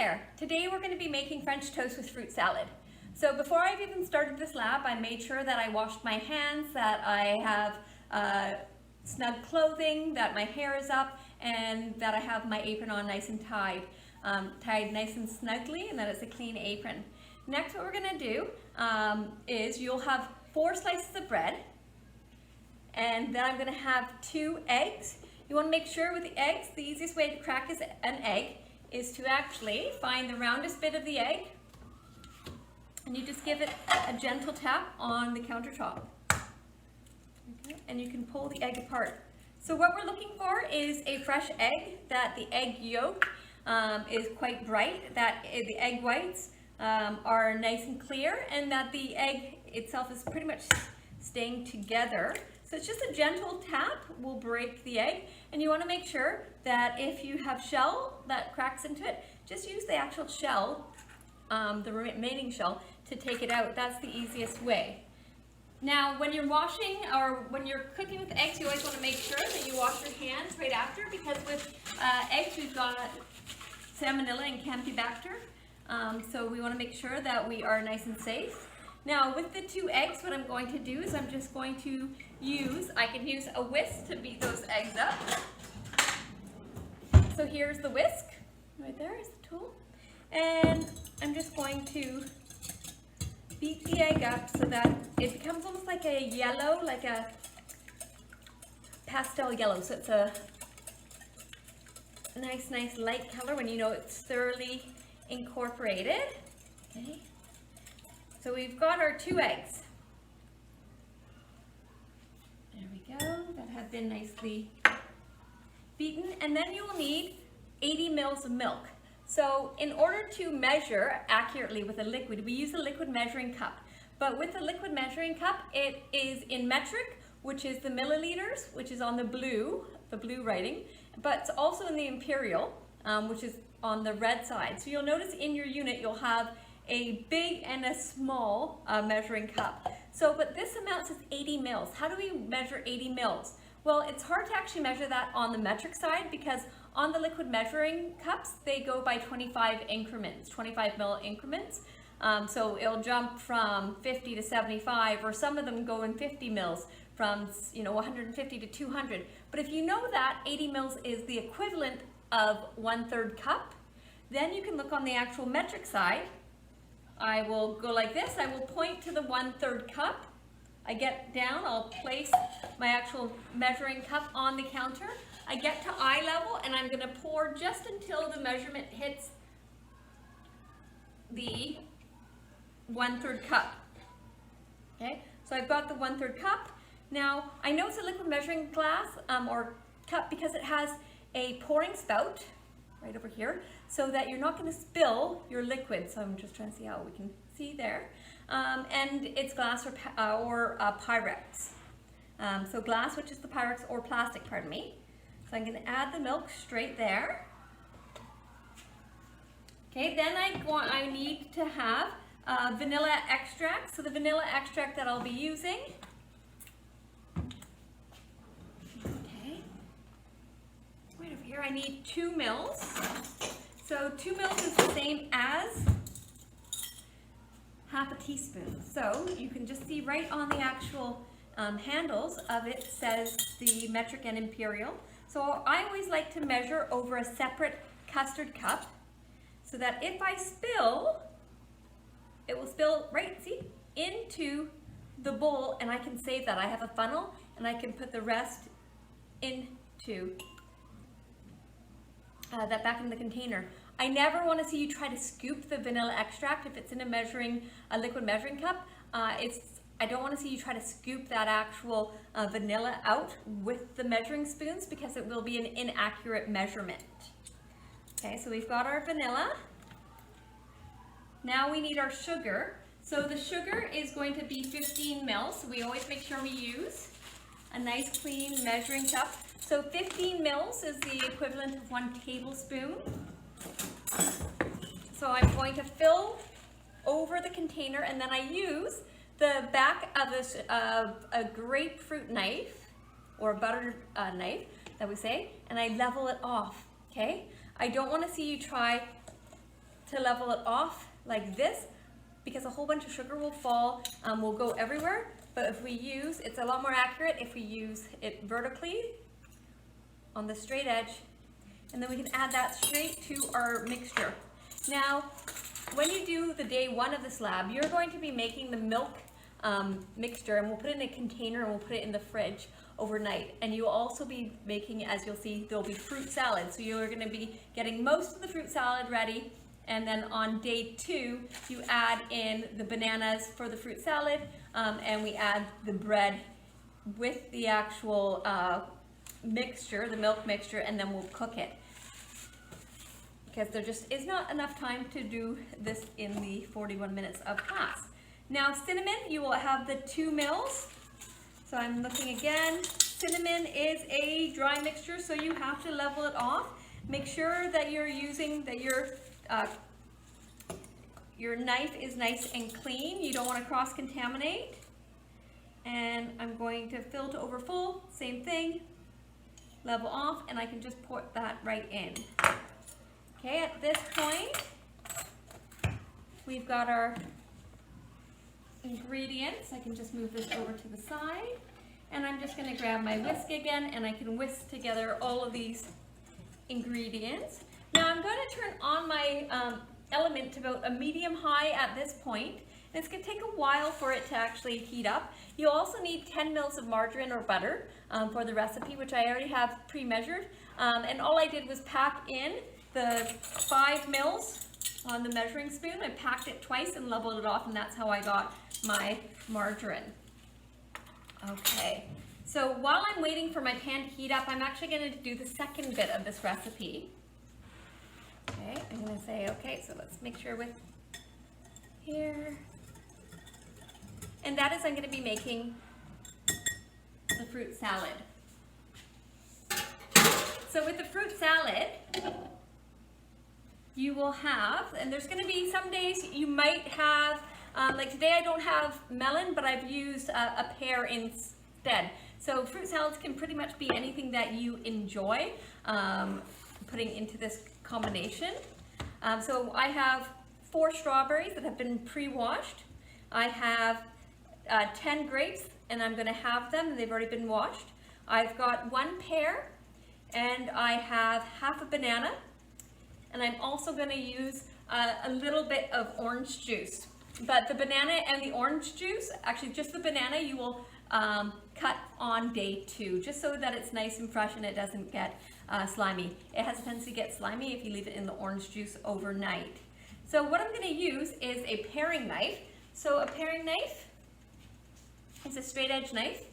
there! Today we're going to be making French toast with fruit salad. So before I've even started this lab, I made sure that I washed my hands, that I have snug clothing, that my hair is up, and that I have my apron on nice and tied nice and snugly, and that it's a clean apron. Next, what we're going to do is you'll have 4 slices of bread, and then I'm going to have 2 eggs. You want to make sure with the eggs, the easiest way to crack an egg is to actually find the roundest bit of the egg, and you just give it a gentle tap on the countertop. Okay, and you can pull the egg apart. So what we're looking for is a fresh egg, that the egg yolk is quite bright, that the egg whites are nice and clear, and that the egg itself is pretty much staying together. So it's just a gentle tap will break the egg, and you want to make sure that if you have shell that cracks into it, just use the actual shell, the remaining shell, to take it out. That's the easiest way. Now, when you're washing or when you're cooking with eggs, you always want to make sure that you wash your hands right after, because with eggs we've got salmonella and campylobacter, so we want to make sure that we are nice and safe. Now, with the 2 eggs, what I'm going to do is I'm just going to I can use a whisk to beat those eggs up. So here's the whisk, right there is the tool, and I'm just going to beat the egg up so that it becomes almost like a yellow, like a pastel yellow. So it's a nice light color when you know it's thoroughly incorporated. Okay. So we've got our 2 eggs. There we go, that have been nicely beaten. And then you will need 80 mils of milk. So in order to measure accurately with a liquid, we use a liquid measuring cup. But with the liquid measuring cup, it is in metric, which is the milliliters, which is on the blue writing, but it's also in the imperial, which is on the red side. So you'll notice in your unit, you'll have a big and a small measuring cup. So, but this amount says 80 mils. How do we measure 80 mils? Well, it's hard to actually measure that on the metric side, because on the liquid measuring cups, they go by 25 increments, 25 mil increments. So it'll jump from 50 to 75, or some of them go in 50 mils from 150 to 200. But if you know that 80 mils is the equivalent of 1/3 cup, then you can look on the actual metric side. I will go like this. I will point to the 1/3 cup. I get down, I'll place my actual measuring cup on the counter. I get to eye level, and I'm going to pour just until the measurement hits the 1/3 cup. Okay, so I've got the 1/3 cup. Now, I know it's a liquid measuring glass or cup because it has a pouring spout right over here, so that you're not going to spill your liquid. So I'm just trying to see how we can see there. And it's glass or Pyrex. So glass, which is the Pyrex, or plastic, pardon me. So I'm going to add the milk straight there. Okay, then I need to have vanilla extract. So the vanilla extract that I'll be using. Okay, right over here I need 2 mils. So 2 mils is the same as half a teaspoon. So you can just see right on the actual handles of it says the metric and imperial. So I always like to measure over a separate custard cup, so that if I spill, it will spill right, see, into the bowl, and I can save that. I have a funnel, and I can put the rest into that back in the container. I never want to see you try to scoop the vanilla extract if it's in a liquid measuring cup. I don't want to see you try to scoop that actual vanilla out with the measuring spoons, because it will be an inaccurate measurement. Okay, so we've got our vanilla. Now we need our sugar. So the sugar is going to be 15 mils. So we always make sure we use a nice clean measuring cup. So 15 mils is the equivalent of 1 tablespoon. So I'm going to fill over the container, and then I use the back of a grapefruit knife, or a butter knife that we say, and I level it off. Okay, I don't want to see you try to level it off like this, because a whole bunch of sugar will fall, will go everywhere. But if we use, it's a lot more accurate if we use it vertically on the straight edge, and then we can add that straight to our mixture. Now, when you do the day one of the slab, you're going to be making the milk mixture, and we'll put it in a container and we'll put it in the fridge overnight. And you'll also be making, as you'll see, there'll be fruit salad. So you're going to be getting most of the fruit salad ready, and then on day two, you add in the bananas for the fruit salad, and we add the bread with the actual mixture, the milk mixture, and then we'll cook it. Because there just is not enough time to do this in the 41 minutes of class. Now cinnamon, you will have the 2 mils. So I'm looking again. Cinnamon is a dry mixture, so you have to level it off. Make sure that you're using, that your knife is nice and clean. You don't want to cross-contaminate. And I'm going to fill to over full, same thing. Level off, and I can just pour that right in. Okay, at this point, we've got our ingredients. I can just move this over to the side, and I'm just going to grab my whisk again, and I can whisk together all of these ingredients. Now I'm going to turn on my element to about a medium high at this point. And it's going to take a while for it to actually heat up. You'll also need 10 mils of margarine or butter for the recipe, which I already have pre-measured. And all I did was pack in the 5 mils on the measuring spoon. I packed it twice and leveled it off, and that's how I got my margarine. Okay, so while I'm waiting for my pan to heat up, I'm actually going to do the second bit of this recipe. Okay, I'm going to say, okay, so let's make sure with here. And that is, I'm going to be making the fruit salad. So with the fruit salad, you will have, and there's going to be some days you might have, like today I don't have melon, but I've used a pear instead. So fruit salads can pretty much be anything that you enjoy putting into this combination. So I have 4 strawberries that have been pre-washed. I have 10 grapes, and I'm going to have them, and they've already been washed. I've got 1 pear, and I have half a banana, and I'm also going to use a little bit of orange juice. But the banana and the orange juice, actually just the banana, you will cut on day 2, just so that it's nice and fresh and it doesn't get slimy. It has a tendency to get slimy if you leave it in the orange juice overnight. So what I'm going to use is a paring knife. So a paring knife is a straight edge knife.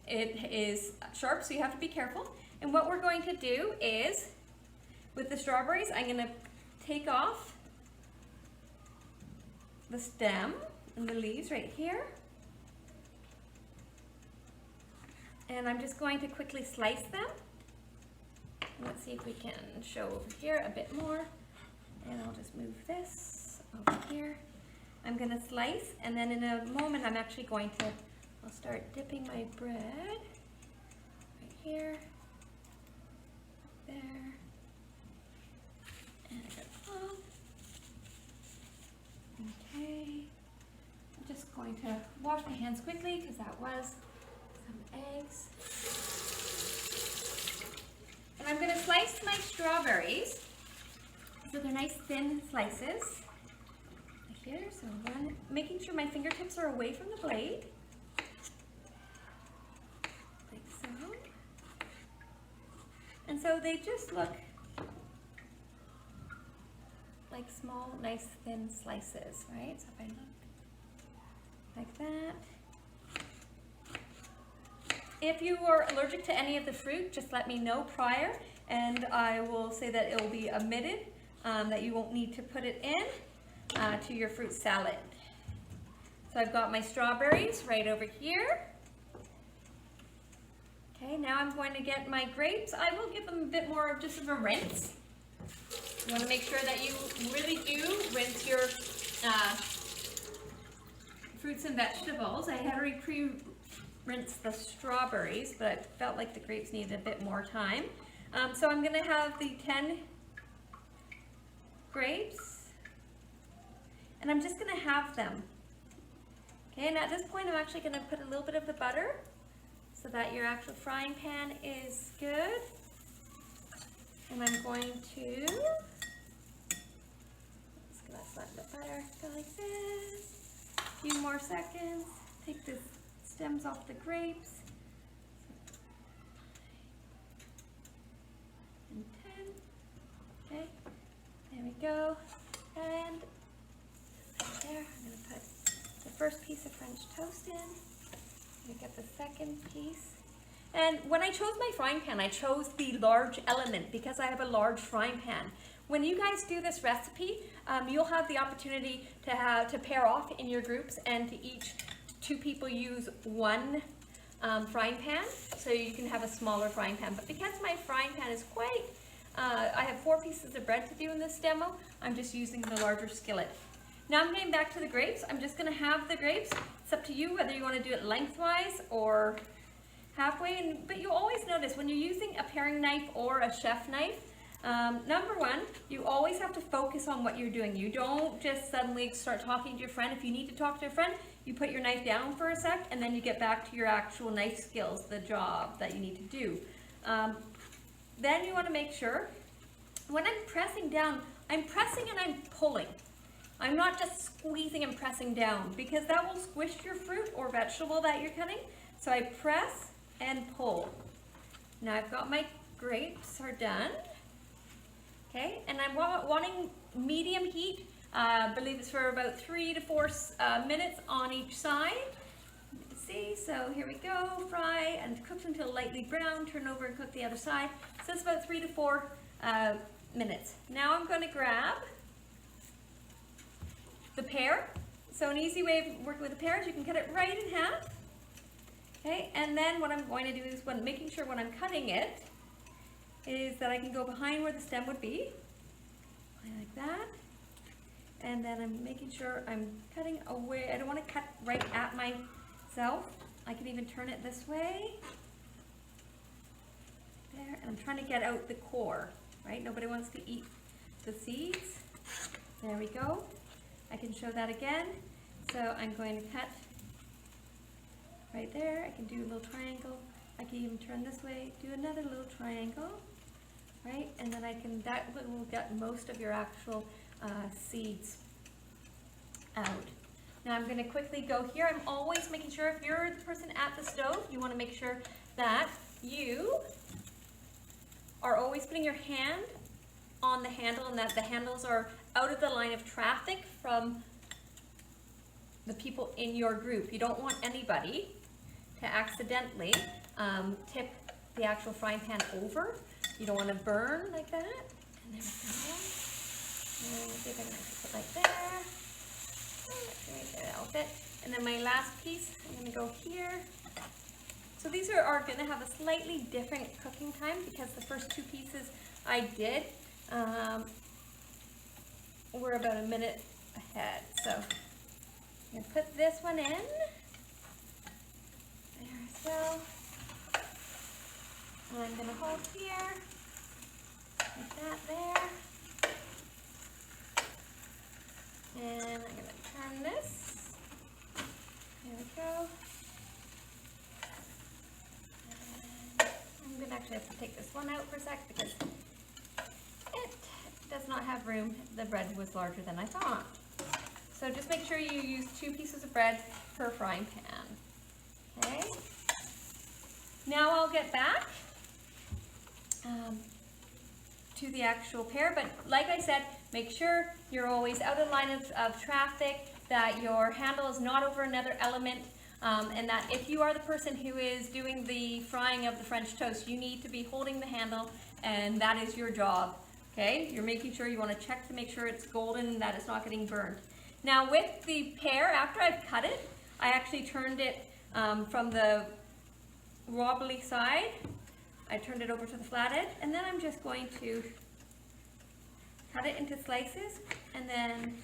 It is sharp, so you have to be careful. And what we're going to do is, with the strawberries, I'm going to take off the stem and the leaves right here. And I'm just going to quickly slice them. Let's see if we can show over here a bit more. And I'll just move this over here. I'm going to slice, and then in a moment I'm actually going to, I'll start dipping my bread right here, there, and I go up. Okay, I'm just going to wash my hands quickly because that was some eggs. And I'm going to slice my strawberries so they're nice thin slices. Here, so making sure my fingertips are away from the blade, like so. And so they just look like small, nice, thin slices, right? So if I look like that. If you are allergic to any of the fruit, just let me know prior, and I will say that it will be omitted, that you won't need to put it in to your fruit salad. So I've got my strawberries right over here. Okay, now I'm going to get my grapes. I will give them a bit more of just of a rinse. You want to make sure that you really do rinse your fruits and vegetables. I had already pre-rinsed the strawberries, but I felt like the grapes needed a bit more time. So I'm going to have the 10 grapes, and I'm just gonna halve them. Okay, and at this point I'm actually gonna put a little bit of the butter so that your actual frying pan is good. And I'm going to, just gonna let the butter go like this. A few more seconds. Take the stems off the grapes. And 10. Okay, there we go. And right there, I'm gonna put the first piece of French toast in. I'm gonna get the second piece. And when I chose my frying pan, I chose the large element because I have a large frying pan. When you guys do this recipe, you'll have the opportunity to pair off in your groups and to each 2 people use one frying pan, so you can have a smaller frying pan. But because my frying pan is quite, I have 4 pieces of bread to do in this demo, I'm just using the larger skillet. Now I'm getting back to the grapes. I'm just gonna have the grapes. It's up to you whether you wanna do it lengthwise or halfway, but you always notice when you're using a paring knife or a chef knife, number one, you always have to focus on what you're doing. You don't just suddenly start talking to your friend. If you need to talk to a friend, you put your knife down for a sec and then you get back to your actual knife skills, the job that you need to do. Then you want to make sure, when I'm pressing down, I'm pressing and I'm pulling. I'm not just squeezing and pressing down because that will squish your fruit or vegetable that you're cutting. So I press and pull. Now I've got my grapes are done. Okay, and I'm wanting medium heat. I believe it's for about 3 to 4 minutes on each side. See, so here we go, fry and cook until lightly brown, turn over and cook the other side. So it's about 3 to 4 minutes. Now I'm going to grab the pear. So an easy way of working with the pear is you can cut it right in half. Okay, and then what I'm going to do is making sure when I'm cutting it is that I can go behind where the stem would be, like that. And then I'm making sure I'm cutting away. I don't want to cut right at myself. I can even turn it this way. There, and I'm trying to get out the core, right? Nobody wants to eat the seeds. There we go. I can show that again. So I'm going to cut right there. I can do a little triangle. I can even turn this way, do another little triangle, right? And then that will get most of your actual seeds out. Now I'm going to quickly go here. I'm always making sure if you're the person at the stove, you want to make sure that you are always putting your hand on the handle and that the handles are out of the line of traffic from the people in your group. You don't want anybody to accidentally tip the actual frying pan over. You don't want to burn like that. And there we go. And see if I can actually put like there. That'll fit. And then my last piece, I'm going to go here. So these are going to have a slightly different cooking time because the first 2 pieces I did were about a minute ahead. So I'm going to put this one in. There we go. And I'm going to hold here, like that there. And I'm going to turn this. There we go. And I'm going to actually have to take this one out for a sec because it does not have room. The bread was larger than I thought. So just make sure you use 2 pieces of bread per frying pan. Okay. Now I'll get back to the actual pear, but like I said, make sure you're always out of line of traffic, that your handle is not over another element, and that if you are the person who is doing the frying of the French toast, you need to be holding the handle, and that is your job. Okay, you're making sure you want to check to make sure it's golden and that it's not getting burned. Now with the pear, after I've cut it, I actually turned it from the wobbly side. I turned it over to the flat edge, and then I'm just going to cut it into slices and then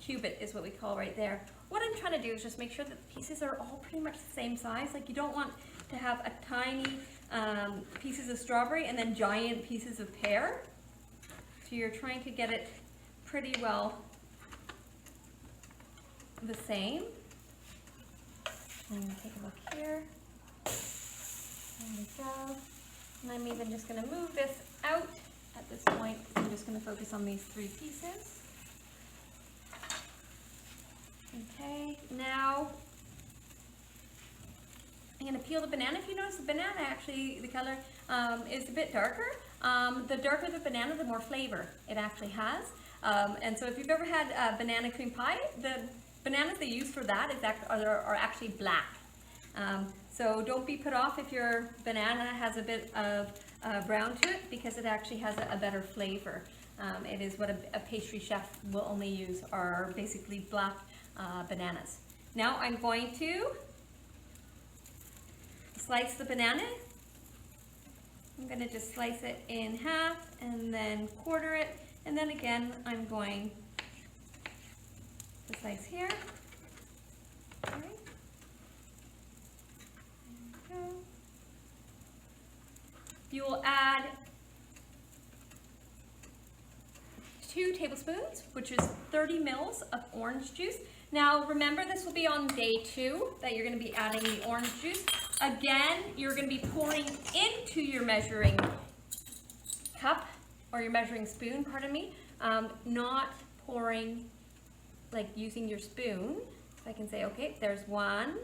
cube it is what we call right there. What I'm trying to do is just make sure that the pieces are all pretty much the same size. Like you don't want to have a tiny pieces of strawberry and then giant pieces of pear. So So you're trying to get it pretty well the same. And take a look here. There we go. And I'm even just going to move this out at this point. I'm just going to focus on these 3 pieces. Okay, now I'm going to peel the banana. If you notice, the banana actually, the color is a bit darker. The darker the banana, the more flavor it actually has. And so if you've ever had banana cream pie, the bananas they use for that are actually black. So don't be put off if your banana has a bit of brown to it, because it actually has a better flavor. It is what a pastry chef will only use, are basically black bananas. Now I'm going to slice the banana. I'm going to just slice it in half and then quarter it, and then again I'm going to slice here. All right. There we go. You will add 2 tablespoons, which is 30 mils of orange juice. Now remember, this will be on day 2 that you're going to be adding the orange juice. Again, you're going to be pouring into your measuring cup, or your measuring spoon, pardon me, not pouring, like using your spoon. So I can say, okay, there's 1.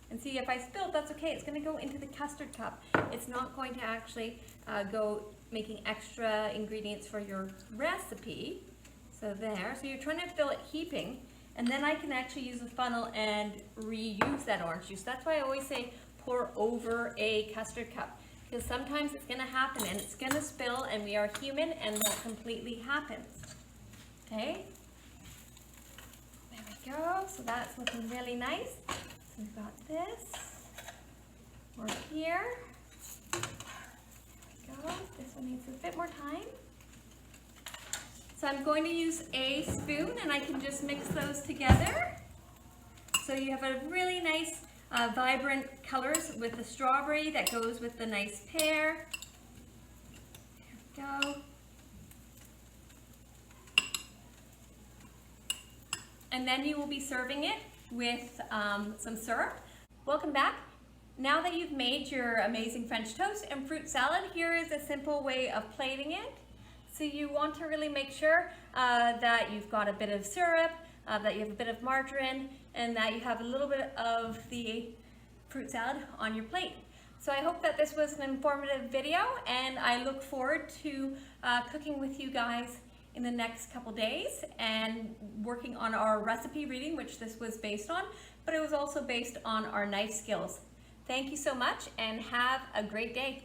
And see, if I spilled, that's okay. It's going to go into the custard cup. It's not going to actually go making extra ingredients for your recipe. So there. So you're trying to fill it heaping, and then I can actually use a funnel and reuse that orange juice. That's why I always say pour over a custard cup, because sometimes it's going to happen and it's going to spill, and we are human, and that completely happens. Okay. There we go. So that's looking really nice. So we've got this. We're here. There we go. This one needs a bit more time. So I'm going to use a spoon, and I can just mix those together. So you have a really nice vibrant colors with the strawberry that goes with the nice pear. There we go. And then you will be serving it with some syrup. Welcome back. Now that you've made your amazing French toast and fruit salad, here is a simple way of plating it. So you want to really make sure that you've got a bit of syrup, that you have a bit of margarine, and that you have a little bit of the fruit salad on your plate. So I hope that this was an informative video, and I look forward to cooking with you guys in the next couple days and working on our recipe reading, which this was based on, but it was also based on our knife skills. Thank you so much, and have a great day.